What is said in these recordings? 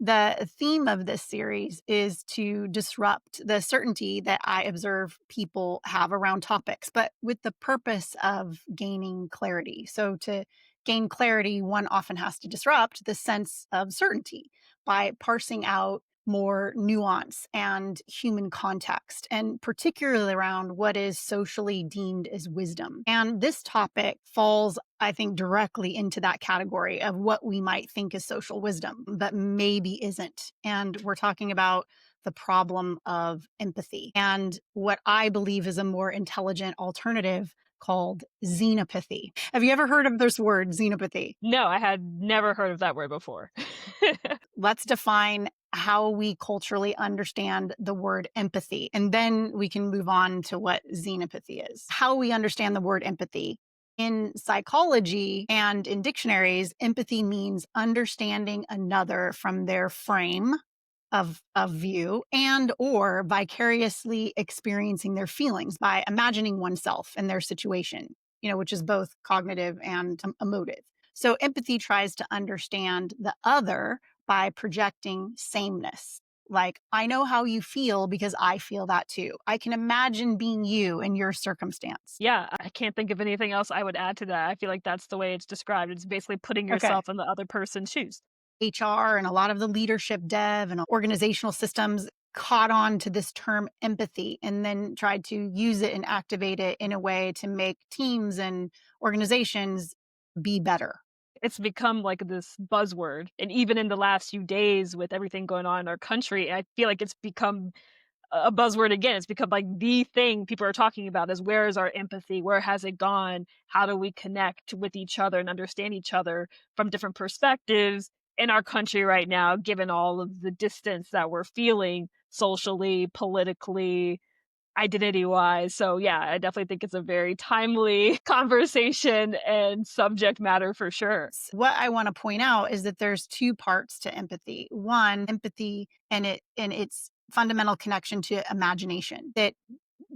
The theme of this series is to disrupt the certainty that I observe people have around topics, but with the purpose of gaining clarity. So, to gain clarity, one often has to disrupt the sense of certainty by parsing out more nuance and human context, and particularly around what is socially deemed as wisdom. And this topic falls, I think, directly into that category of what we might think is social wisdom, but maybe isn't. And we're talking about the problem of empathy and what I believe is a more intelligent alternative called xenopathy. Have you ever heard of this word, xenopathy? No, I had never heard of that word before. Let's define how we culturally understand the word empathy, and then we can move on to what xenopathy is. How we understand the word empathy. In psychology and in dictionaries, empathy means understanding another from their frame of view and or vicariously experiencing their feelings by imagining oneself in their situation, which is both cognitive and emotive. So empathy tries to understand the other by projecting sameness. Like, I know how you feel because I feel that too. I can imagine being you in your circumstance. Yeah, I can't think of anything else I would add to that. I feel like that's the way it's described. It's basically putting Okay. yourself in the other person's shoes. HR and a lot of the leadership dev and organizational systems caught on to this term empathy and then tried to use it and activate it in a way to make teams and organizations be better. It's become like this buzzword. And even in the last few days with everything going on in our country, I feel like it's become a buzzword again. It's become like the thing people are talking about is where is our empathy? Where has it gone? How do we connect with each other and understand each other from different perspectives in our country right now, given all of the distance that we're feeling socially, politically, identity wise. So, yeah, I definitely think it's a very timely conversation and subject matter for sure. What I want to point out is that there's two parts to empathy. One, empathy and its fundamental connection to imagination. That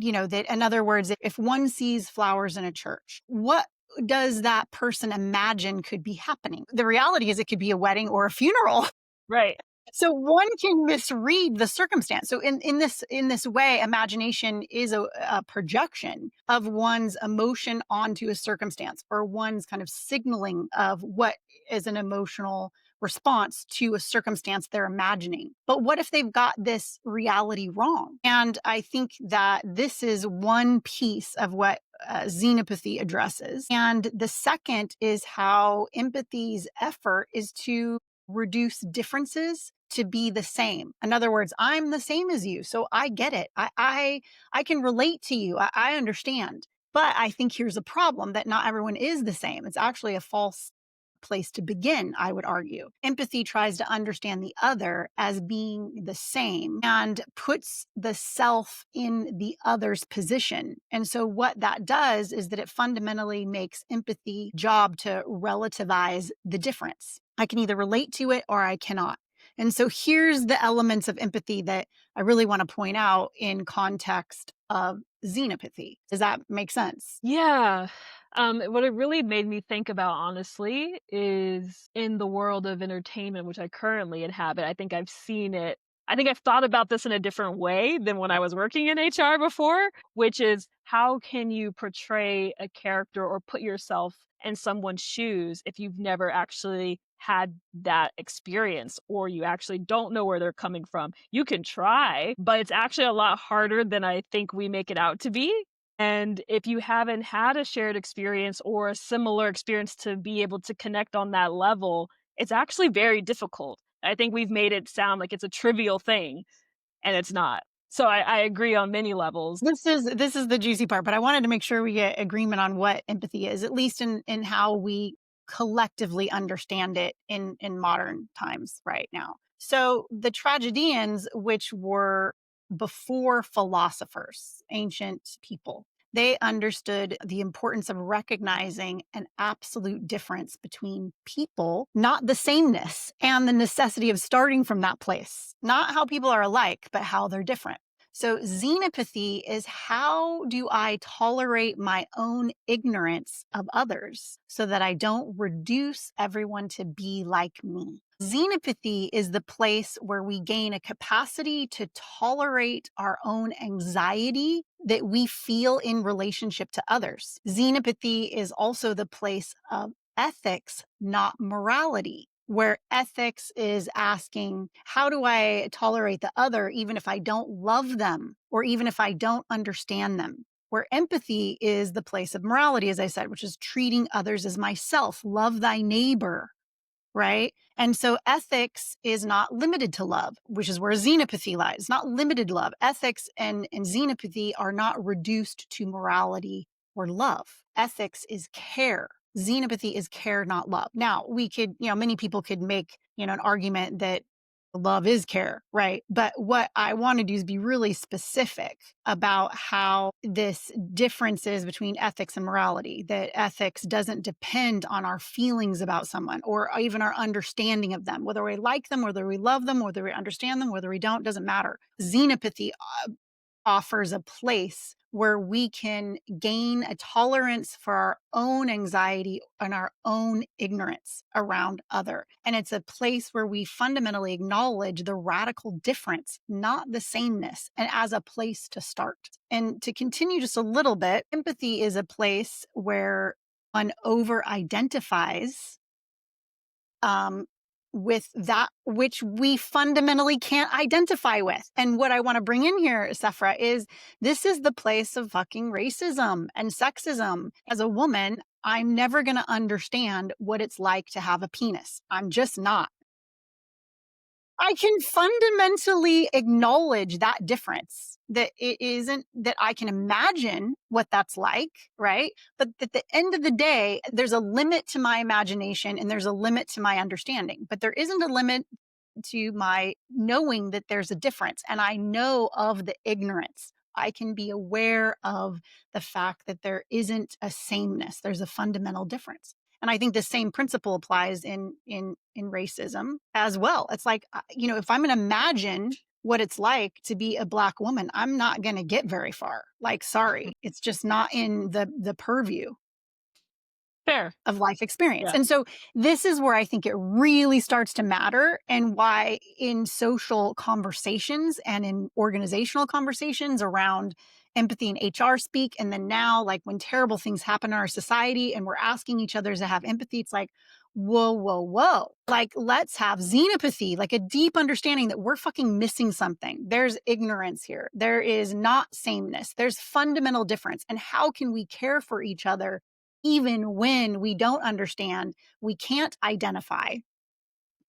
in other words, if one sees flowers in a church, what does that person imagine could be happening? The reality is it could be a wedding or a funeral. Right. So one can misread the circumstance. So in this way, imagination is a projection of one's emotion onto a circumstance, or one's kind of signaling of what is an emotional response to a circumstance they're imagining. But what if they've got this reality wrong? And I think that this is one piece of what xenopathy addresses. And the second is how empathy's effort is to reduce differences to be the same. In other words, I'm the same as you, so I get it. I can relate to you. I understand. But I think here's a problem that not everyone is the same. It's actually a false place to begin, I would argue. Empathy tries to understand the other as being the same and puts the self in the other's position. And so what that does is that it fundamentally makes empathy job to relativize the difference. I can either relate to it or I cannot. And so here's the elements of empathy that I really want to point out in context of xenopathy. Does that make sense? Yeah. What it really made me think about, honestly, is in the world of entertainment, which I currently inhabit. I think I've seen it. I think I've thought about this in a different way than when I was working in HR before, which is how can you portray a character or put yourself in someone's shoes if you've never actually had that experience or you actually don't know where they're coming from? You can try, but it's actually a lot harder than I think we make it out to be. And if you haven't had a shared experience or a similar experience to be able to connect on that level, it's actually very difficult. I think we've made it sound like it's a trivial thing, and it's not. So I agree on many levels. This is the juicy part, but I wanted to make sure we get agreement on what empathy is, at least in how we collectively understand it in modern times right now. So the tragedians, which were before philosophers, ancient people, they understood the importance of recognizing an absolute difference between people, not the sameness, and the necessity of starting from that place. Not how people are alike, but how they're different. So, xenopathy is how do I tolerate my own ignorance of others so that I don't reduce everyone to be like me? Xenopathy is the place where we gain a capacity to tolerate our own anxiety that we feel in relationship to others. Xenopathy is also the place of ethics, not morality, where ethics is asking, how do I tolerate the other even if I don't love them or even if I don't understand them? Where empathy is the place of morality, as I said, which is treating others as myself, love thy neighbor, right? And so ethics is not limited to love, which is where xenopathy lies, not limited to love. Ethics and xenopathy are not reduced to morality or love. Ethics is care. Xenopathy is care, not love. Now, we could, many people could make, an argument that love is care, right? But what I want to do is be really specific about how this difference is between ethics and morality, that ethics doesn't depend on our feelings about someone or even our understanding of them, whether we like them, whether we love them, whether we understand them, whether we don't, doesn't matter. Xenopathy offers a place where we can gain a tolerance for our own anxiety and our own ignorance around other. And it's a place where we fundamentally acknowledge the radical difference, not the sameness, and as a place to start. And to continue just a little bit, empathy is a place where one over identifies um, with that which we fundamentally can't identify with. And what I want to bring in here, Cephra, is this is the place of fucking racism and sexism. As a woman, I'm never going to understand what it's like to have a penis. I'm just not. I can fundamentally acknowledge that difference, that it isn't that I can imagine what that's like, right? But at the end of the day, there's a limit to my imagination and there's a limit to my understanding, but there isn't a limit to my knowing that there's a difference. And I know of the ignorance. I can be aware of the fact that there isn't a sameness. There's a fundamental difference. And I think the same principle applies in racism as well. It's like, if I'm going to imagine what it's like to be a Black woman, I'm not going to get very far. Like, sorry, it's just not in the purview Fair. of life experience. Yeah. And so this is where I think it really starts to matter, and why in social conversations and in organizational conversations around empathy and HR speak, and then now, like, when terrible things happen in our society and we're asking each other to have empathy, it's like, whoa, whoa, whoa. Like, let's have xenopathy, like a deep understanding that we're fucking missing something. There's ignorance here. There is not sameness. There's fundamental difference. And how can we care for each other even when we don't understand, we can't identify,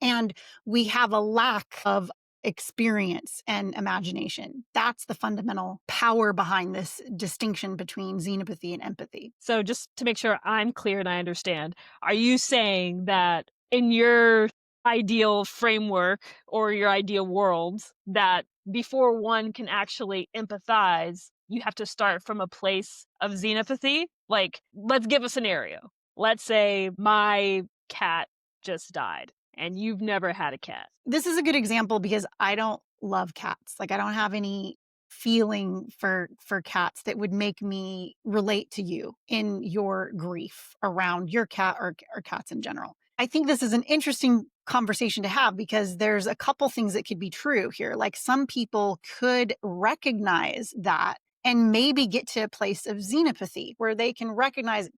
and we have a lack of experience and imagination? That's the fundamental power behind this distinction between xenopathy and empathy. So just to make sure I'm clear and I understand, are you saying that in your ideal framework or your ideal world, that before one can actually empathize, you have to start from a place of xenopathy? Like, let's give a scenario. Let's say my cat just died and you've never had a cat. This is a good example because I don't love cats. Like, I don't have any feeling for cats that would make me relate to you in your grief around your cat, or cats in general. I think this is an interesting conversation to have because there's a couple things that could be true here. Like, some people could recognize that and maybe get to a place of xenopathy where they can recognize,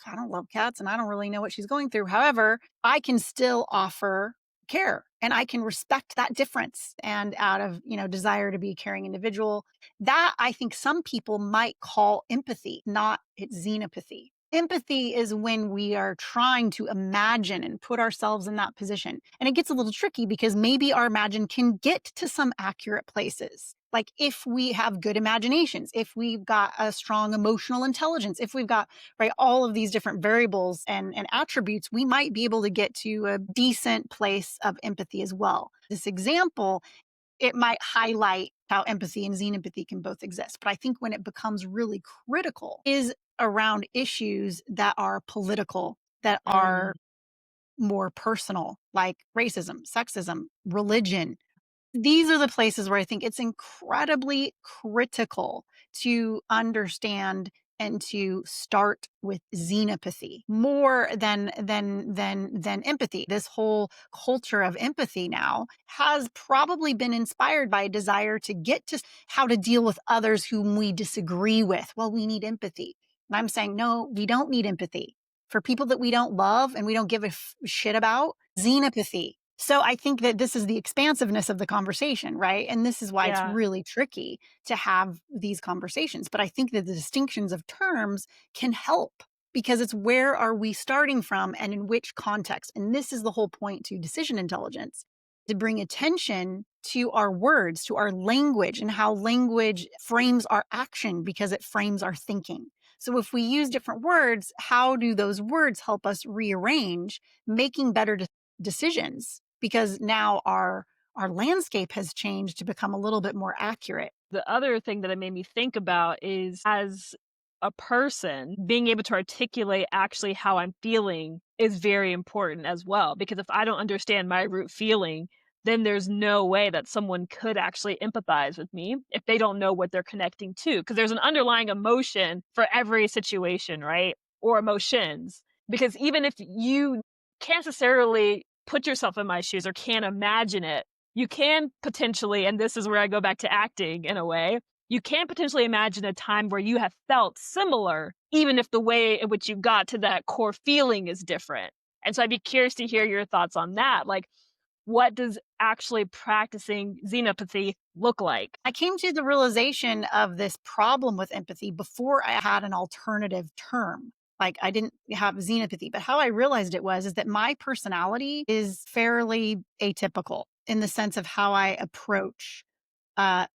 I don't love cats and I don't really know what she's going through. However, I can still offer care and I can respect that difference, and out of, desire to be a caring individual, that I think some people might call empathy, not it's xenopathy. Empathy is when we are trying to imagine and put ourselves in that position. And it gets a little tricky because maybe our imagine can get to some accurate places. Like, if we have good imaginations, if we've got a strong emotional intelligence, if we've got, right, all of these different variables and attributes, we might be able to get to a decent place of empathy as well. This example, it might highlight how empathy and xenopathy can both exist. But I think when it becomes really critical is around issues that are political, that Mm. are more personal, like racism, sexism, religion. These are the places where I think it's incredibly critical to understand and to start with xenopathy more than empathy. This whole culture of empathy now has probably been inspired by a desire to get to how to deal with others whom we disagree with. Well, we need empathy. And I'm saying, no, we don't need empathy. For people that we don't love and we don't give a shit about, xenopathy. So I think that this is the expansiveness of the conversation, right? And this is why it's Yeah. really tricky to have these conversations. But I think that the distinctions of terms can help because it's where are we starting from and in which context. And this is the whole point to decision intelligence, to bring attention to our words, to our language, and how language frames our action because it frames our thinking. So if we use different words, how do those words help us rearrange, making better decisions? Because now our landscape has changed to become a little bit more accurate. The other thing that it made me think about is, as a person, being able to articulate actually how I'm feeling is very important as well. Because if I don't understand my root feeling, then there's no way that someone could actually empathize with me if they don't know what they're connecting to. Because there's an underlying emotion for every situation, right? Or emotions. Because even if you can't necessarily put yourself in my shoes or can't imagine it, you can potentially, and this is where I go back to acting in a way, you can potentially imagine a time where you have felt similar, even if the way in which you got to that core feeling is different. And so I'd be curious to hear your thoughts on that. Like, what does actually practicing xenopathy look like? I came to the realization of this problem with empathy before I had an alternative term. Like I didn't have xenopathy, but how I realized it was is that my personality is fairly atypical in the sense of how I approach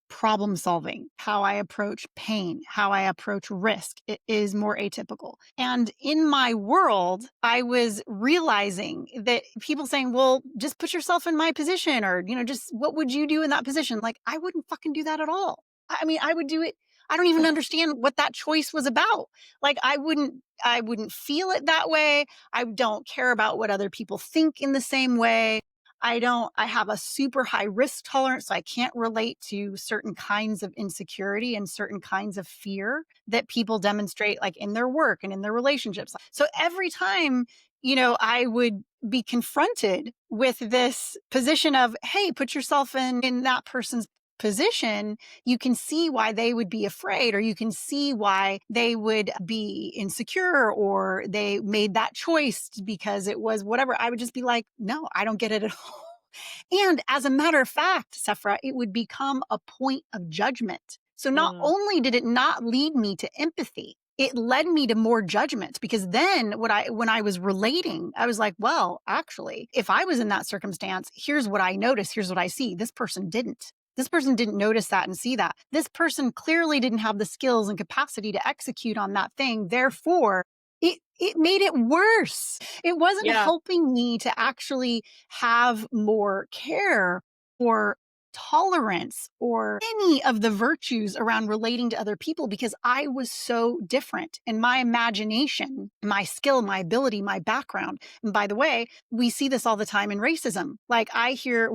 problem solving, how I approach pain, how I approach risk. It is more atypical. And in my world, I was realizing that people saying, well, just put yourself in my position or, just what would you do in that position? Like, I wouldn't fucking do that at all. I mean, I would do it. I don't even understand what that choice was about. Like, I wouldn't feel it that way. I don't care about what other people think in the same way. I have a super high risk tolerance. So I can't relate to certain kinds of insecurity and certain kinds of fear that people demonstrate like in their work and in their relationships. So every time, I would be confronted with this position of, hey, put yourself in that person's position, you can see why they would be afraid, or you can see why they would be insecure, or they made that choice because it was whatever. I would just be like, no, I don't get it at all. And as a matter of fact, Cephra, it would become a point of judgment. So not Mm, only did it not lead me to empathy, it led me to more judgment because then when I was relating, I was like, well, actually, if I was in that circumstance, here's what I noticed, here's what I see. This person didn't. This person didn't notice that and see that. This person clearly didn't have the skills and capacity to execute on that thing. Therefore, it made it worse. It wasn't yeah. helping me to actually have more care or tolerance or any of the virtues around relating to other people because I was so different in my imagination, my skill, my ability, my background. And by the way, we see this all the time in racism. Like I hear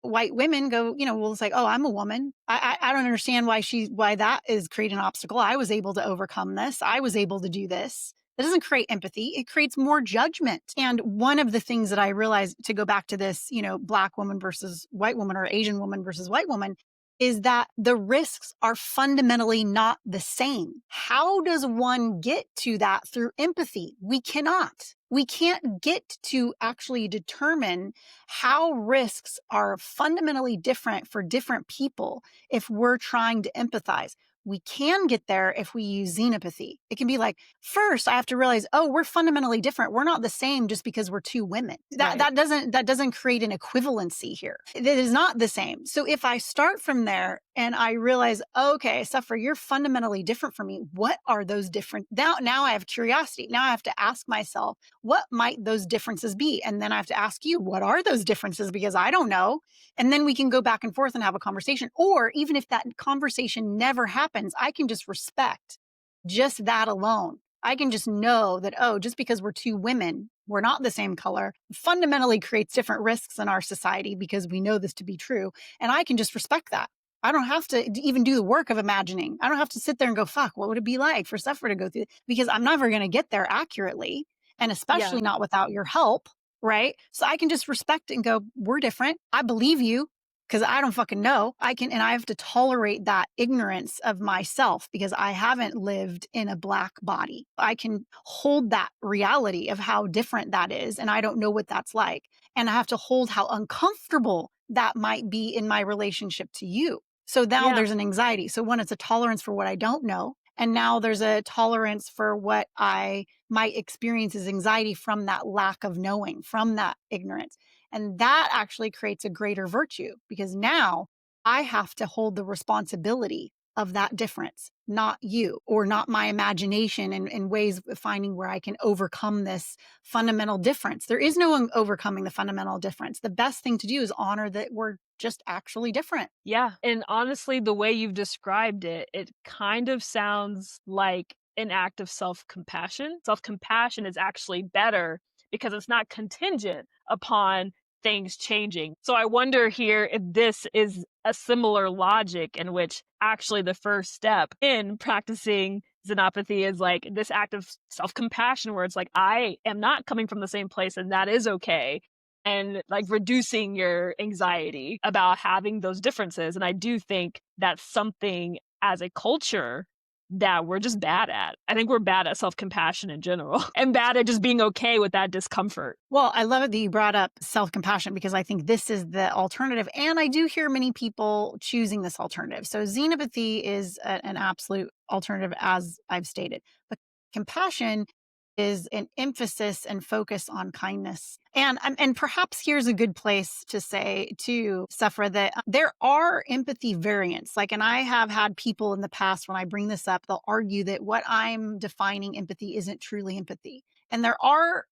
white women go, well, it's like, oh, I'm a woman. I don't understand why that is creating an obstacle. I was able to overcome this. I was able to do this. That doesn't create empathy. It creates more judgment. And one of the things that I realized to go back to this, black woman versus white woman or Asian woman versus white woman is that the risks are fundamentally not the same. How does one get to that through empathy? We cannot. We can't get to actually determine how risks are fundamentally different for different people if we're trying to empathize. We can get there if we use xenopathy. It can be like, first, I have to realize, oh, we're fundamentally different. We're not the same just because we're two women. That Right. that doesn't that doesn't create an equivalency here. It is not the same. So if I start from there and I realize, okay, Suffer, you're fundamentally different from me. What are those different? Now I have curiosity. Now I have to ask myself, what might those differences be? And then I have to ask you, what are those differences? Because I don't know. And then we can go back and forth and have a conversation. Or even if that conversation never happens, I can just respect just that alone. I can just know that, oh, just because we're two women we're not the same color, fundamentally creates different risks in our society because we know this to be true. And I can just respect that. I don't have to even do the work of imagining. I don't have to sit there and go, fuck, what would it be like for Cephra to go through? Because I'm never going to get there accurately. And Yeah. especially not without your help. Right. So I can just respect it and go, we're different. I believe you because I don't fucking know. And I have to tolerate that ignorance of myself because I haven't lived in a black body. I can hold that reality of how different that is. And I don't know what that's like. And I have to hold how uncomfortable that might be in my relationship to you. So now Yeah. there's an anxiety. So one, it's a tolerance for what I don't know. And now there's a tolerance for what I might experience as anxiety from that lack of knowing, from that ignorance. And that actually creates a greater virtue because now I have to hold the responsibility of that difference, not you or not my imagination and ways of finding where I can overcome this fundamental difference. There is no overcoming the fundamental difference. The best thing to do is honor that we're just actually different. Yeah, and honestly, the way you've described it, it kind of sounds like an act of self-compassion. Self-compassion is actually better because it's not contingent upon things changing. So I wonder here if this is a similar logic in which actually the first step in practicing xenopathy is like this act of self-compassion where it's like I am not coming from the same place and that is okay, and like reducing your anxiety about having those differences. And I do think that's something as a culture that we're just bad at. I think we're bad at self compassion in general and bad at just being okay with that discomfort. Well, I love it that you brought up self compassion because I think this is the alternative. And I do hear many people choosing this alternative. So, xenopathy is an absolute alternative, as I've stated. But compassion is an emphasis and focus on kindness. And perhaps here's a good place to say to Sephra that there are empathy variants. Like, and I have had people in the past when I bring this up, they'll argue that what I'm defining empathy isn't truly empathy. And there are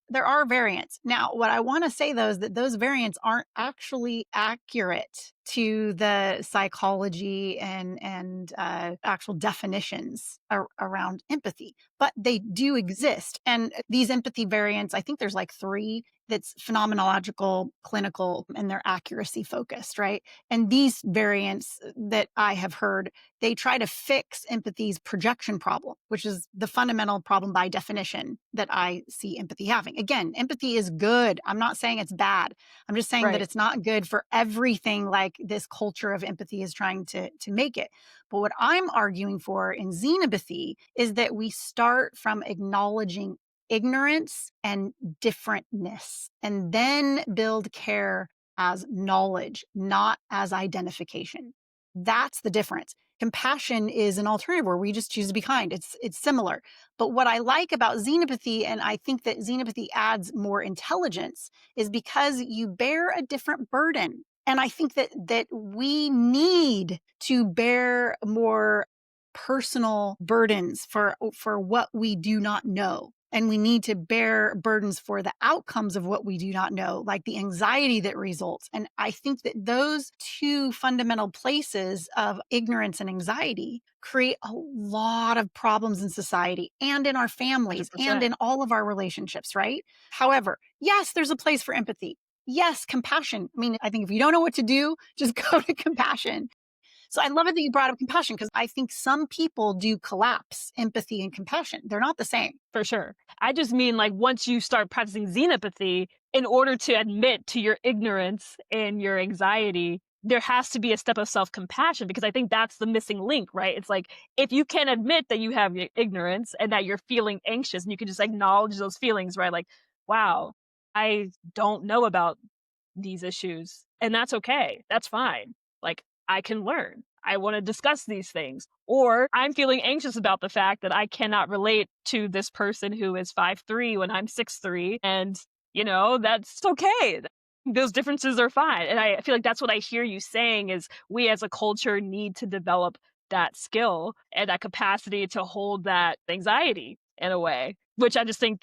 variants. Now, what I want to say though is that those variants aren't actually accurate to the psychology and actual definitions around empathy, but they do exist. And these empathy variants, I think there's like three that's phenomenological, clinical, and they're accuracy focused, right? And these variants that I have heard, they try to fix empathy's projection problem, which is the fundamental problem by definition that I see empathy having. Again, empathy is good. I'm not saying it's bad. I'm just saying that Right. it's not good for everything like this culture of empathy is trying to make it. But what I'm arguing for in xenopathy is that we start from acknowledging ignorance and differentness, and then build care as knowledge, not as identification. That's the difference. Compassion is an alternative where we just choose to be kind. It's similar. But what I like about xenopathy, and I think that xenopathy adds more intelligence, is because you bear a different burden. And I think that we need to bear more personal burdens for what we do not know, and we need to bear burdens for the outcomes of what we do not know, like the anxiety that results. And I think that those two fundamental places of ignorance and anxiety create a lot of problems in society and in our families and 100%. in all of our relationships, right? However, yes, there's a place for empathy. Yes, compassion. I mean, I think if you don't know what to do, just go to compassion. So I love it that you brought up compassion because I think some people do collapse empathy and compassion. They're not the same. For sure. I just mean like once you start practicing xenopathy, in order to admit to your ignorance and your anxiety, there has to be a step of self compassion because I think that's the missing link, right? It's like if you can admit that you have ignorance and that you're feeling anxious and you can just acknowledge those feelings, right? Like, wow, I don't know about these issues. And that's okay. That's fine. Like, I can learn. I want to discuss these things. Or I'm feeling anxious about the fact that I cannot relate to this person who is 5'3" when I'm 6'3". And, that's okay. Those differences are fine. And I feel like that's what I hear you saying is we as a culture need to develop that skill and that capacity to hold that anxiety in a way, which I just think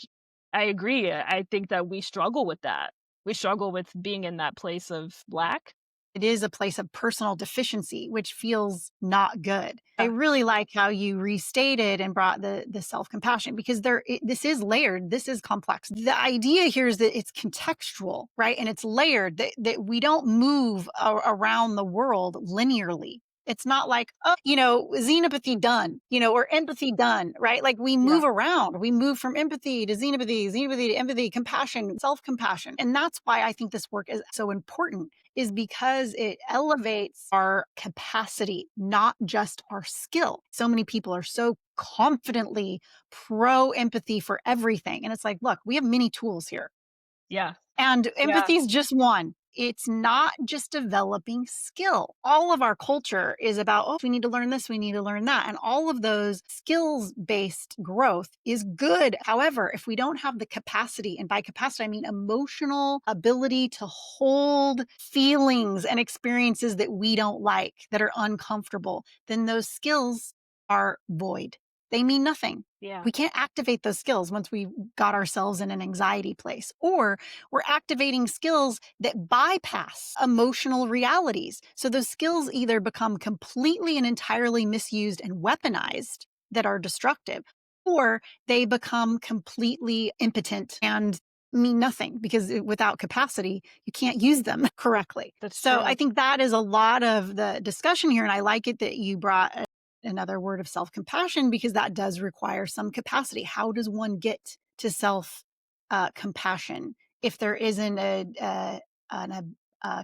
I agree. I think that we struggle with that. We struggle with being in that place of lack. It is a place of personal deficiency, which feels not good. I Yeah. really like how you restated and brought the self-compassion because this is layered, this is complex. The idea here is that it's contextual, right? And it's layered, that we don't move around the world linearly. It's not like, oh, xenopathy done, or empathy done, right? Like we Yeah. move around. We move from empathy to xenopathy, xenopathy to empathy, compassion, self compassion. And that's why I think this work is so important, is because it elevates our capacity, not just our skill. So many people are so confidently pro empathy for everything. And it's like, look, we have many tools here. Yeah. And Yeah. empathy is just one. It's not just developing skill. All of our culture is about, oh, we need to learn this, we need to learn that. And all of those skills based growth is good. However, if we don't have the capacity, and by capacity, I mean emotional ability to hold feelings and experiences that we don't like, that are uncomfortable, then those skills are void. They mean nothing. Yeah. We can't activate those skills once we got ourselves in an anxiety place, or we're activating skills that bypass emotional realities. So those skills either become completely and entirely misused and weaponized that are destructive, or they become completely impotent and mean nothing because without capacity, you can't use them correctly. That's So true. I think that is a lot of the discussion here. And I like it that you brought another word of self compassion, because that does require some capacity. How does one get to self compassion if there isn't a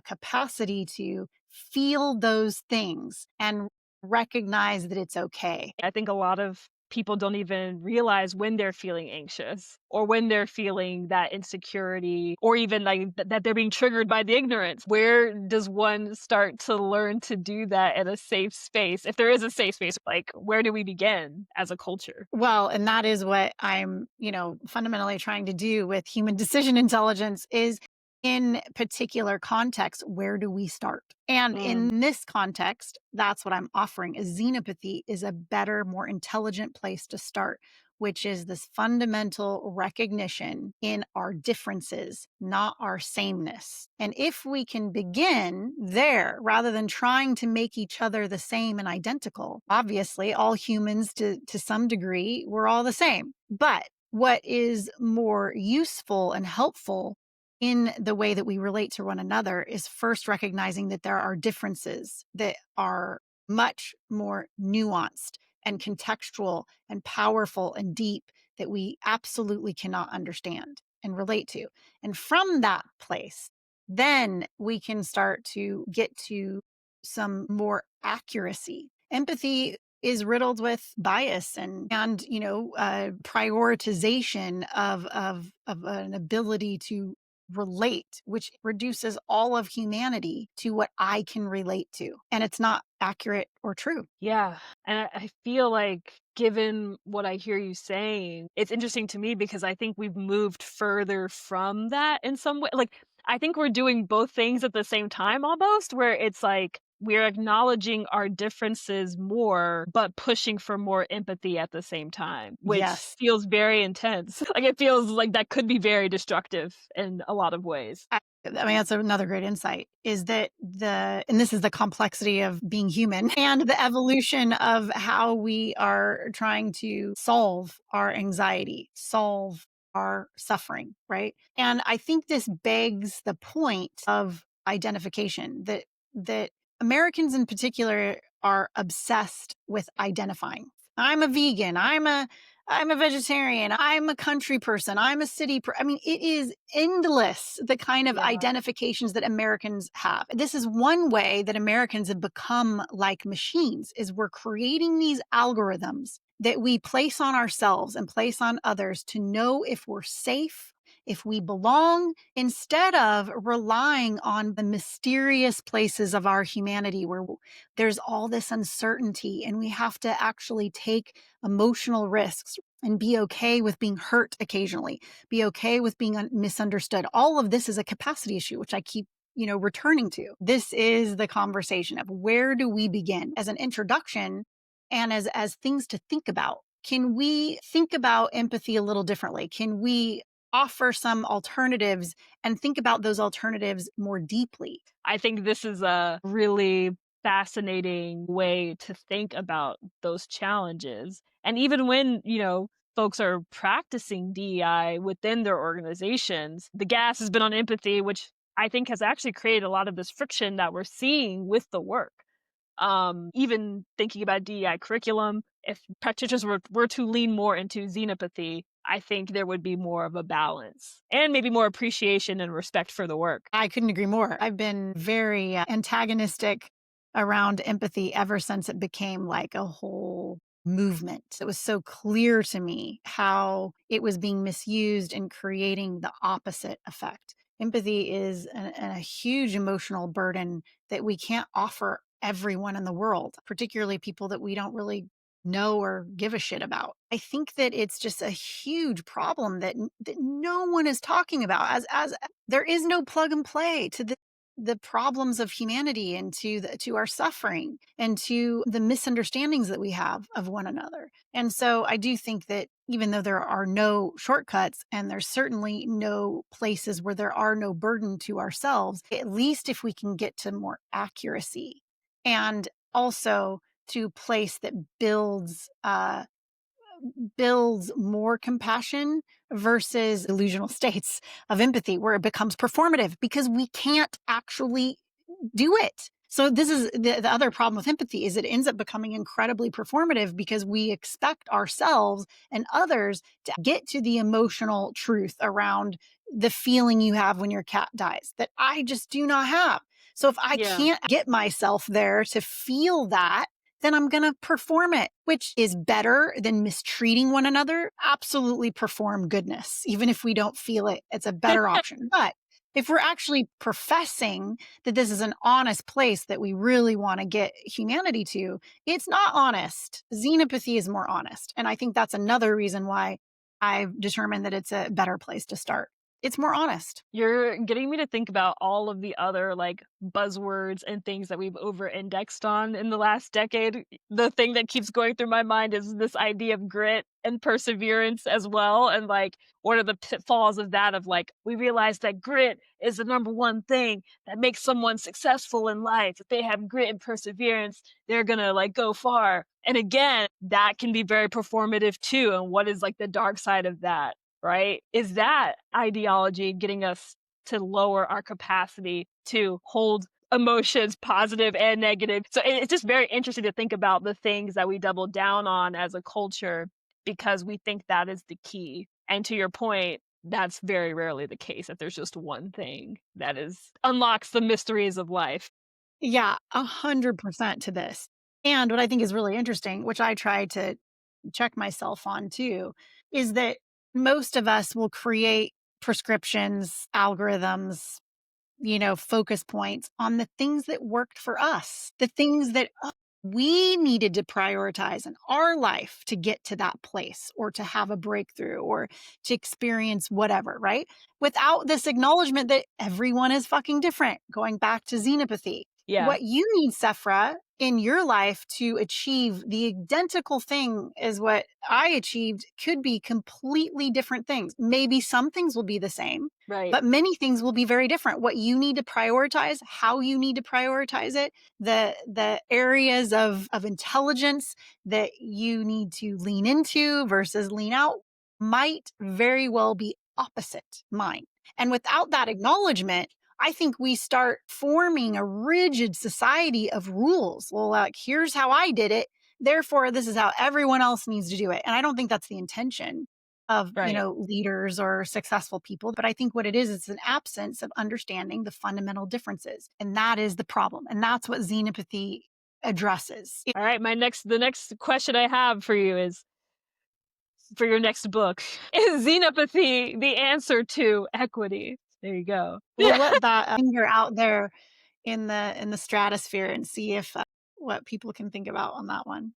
capacity to feel those things and recognize that it's okay? I think a lot of people don't even realize when they're feeling anxious or when they're feeling that insecurity or even like that they're being triggered by the ignorance. Where does one start to learn to do that in a safe space? If there is a safe space, like where do we begin as a culture? Well, and that is what I'm, fundamentally trying to do with human decision intelligence is, in particular context, where do we start? And Mm, in this context, that's what I'm offering. Is xenopathy is a better, more intelligent place to start, which is this fundamental recognition in our differences, not our sameness. And if we can begin there rather than trying to make each other the same and identical, obviously, all humans to some degree, we're all the same. But what is more useful and helpful in the way that we relate to one another is first recognizing that there are differences that are much more nuanced and contextual and powerful and deep, that we absolutely cannot understand and relate to. And from that place, then we can start to get to some more accuracy. Empathy is riddled with bias and prioritization of an ability to relate, which reduces all of humanity to what I can relate to, and it's not accurate or true. yeah. And I feel like, given what I hear you saying, it's interesting to me because I think we've moved further from that in some way. Like, I think we're doing both things at the same time almost, where it's like we're acknowledging our differences more, but pushing for more empathy at the same time, which Yes. feels very intense. Like, it feels like that could be very destructive in a lot of ways. I mean, that's another great insight, is that and this is the complexity of being human and the evolution of how we are trying to solve our anxiety, solve our suffering, right? And I think this begs the point of identification, that Americans in particular are obsessed with identifying. I'm a vegan. I'm a vegetarian. I'm a country person. I'm a I mean, it is endless the kind of Yeah. identifications that Americans have. This is one way that Americans have become like machines, is we're creating these algorithms that we place on ourselves and place on others to know if we're safe, if we belong, instead of relying on the mysterious places of our humanity where there's all this uncertainty and we have to actually take emotional risks and be okay with being hurt occasionally, be okay with being misunderstood. All of this is a capacity issue, which I keep returning to. This is the conversation of where do we begin as an introduction and as things to think about. Can we think about empathy a little differently? Can we offer some alternatives and think about those alternatives more deeply. I think this is a really fascinating way to think about those challenges. And even when, folks are practicing DEI within their organizations, the gas has been on empathy, which I think has actually created a lot of this friction that we're seeing with the work. Even thinking about DEI curriculum, if practitioners were to lean more into xenopathy, I think there would be more of a balance and maybe more appreciation and respect for the work. I couldn't agree more. I've been very antagonistic around empathy ever since it became like a whole movement. It was so clear to me how it was being misused and creating the opposite effect. Empathy is a huge emotional burden that we can't offer everyone in the world, particularly people that we don't really know or give a shit about. I think that it's just a huge problem that no one is talking about as there is no plug and play to the problems of humanity and to our suffering and to the misunderstandings that we have of one another. And so I do think that even though there are no shortcuts and there's certainly no places where there are no burden to ourselves, at least if we can get to more accuracy and also to place that builds more compassion versus delusional states of empathy where it becomes performative because we can't actually do it. So this is the other problem with empathy is it ends up becoming incredibly performative because we expect ourselves and others to get to the emotional truth around the feeling you have when your cat dies that I just do not have. So if I Yeah. can't get myself there to feel that, then I'm going to perform it, which is better than mistreating one another. Absolutely perform goodness. Even if we don't feel it, it's a better option. But if we're actually professing that this is an honest place that we really want to get humanity to, it's not honest. Xenopathy is more honest. And I think that's another reason why I've determined that it's a better place to start. It's more honest. You're getting me to think about all of the other, like, buzzwords and things that we've over-indexed on in the last decade. The thing that keeps going through my mind is this idea of grit and perseverance as well, and, like, what are the pitfalls of that of, like, we realize that grit is the number one thing that makes someone successful in life. If they have grit and perseverance, they're gonna, like, go far. And again, that can be very performative too, and what is, like, the dark side of that? Right? Is that ideology getting us to lower our capacity to hold emotions, positive and negative? So it's just very interesting to think about the things that we double down on as a culture because we think that is the key. And to your point, that's very rarely the case that there's just one thing that is unlocks the mysteries of life. Yeah, 100% to this. And what I think is really interesting, which I try to check myself on too, is that most of us will create prescriptions, algorithms, focus points on the things that worked for us, the things that we needed to prioritize in our life to get to that place or to have a breakthrough or to experience whatever, right? Without this acknowledgement that everyone is fucking different, going back to xenopathy. Yeah, What you need, Cephra, in your life to achieve the identical thing as what I achieved could be completely different things. Maybe some things will be the same, right. but many things will be very different. What you need to prioritize, how you need to prioritize it, the areas of intelligence that you need to lean into versus lean out might very well be opposite mine. And without that acknowledgement, I think we start forming a rigid society of rules. Well, like, here's how I did it. Therefore, this is how everyone else needs to do it. And I don't think that's the intention of, Right. leaders or successful people. But I think what it is, it's an absence of understanding the fundamental differences. And that is the problem. And that's what xenopathy addresses. All right, the next question I have for you is for your next book. Is xenopathy the answer to equity? There you go. We'll let that finger out there in the stratosphere and see if what people can think about on that one.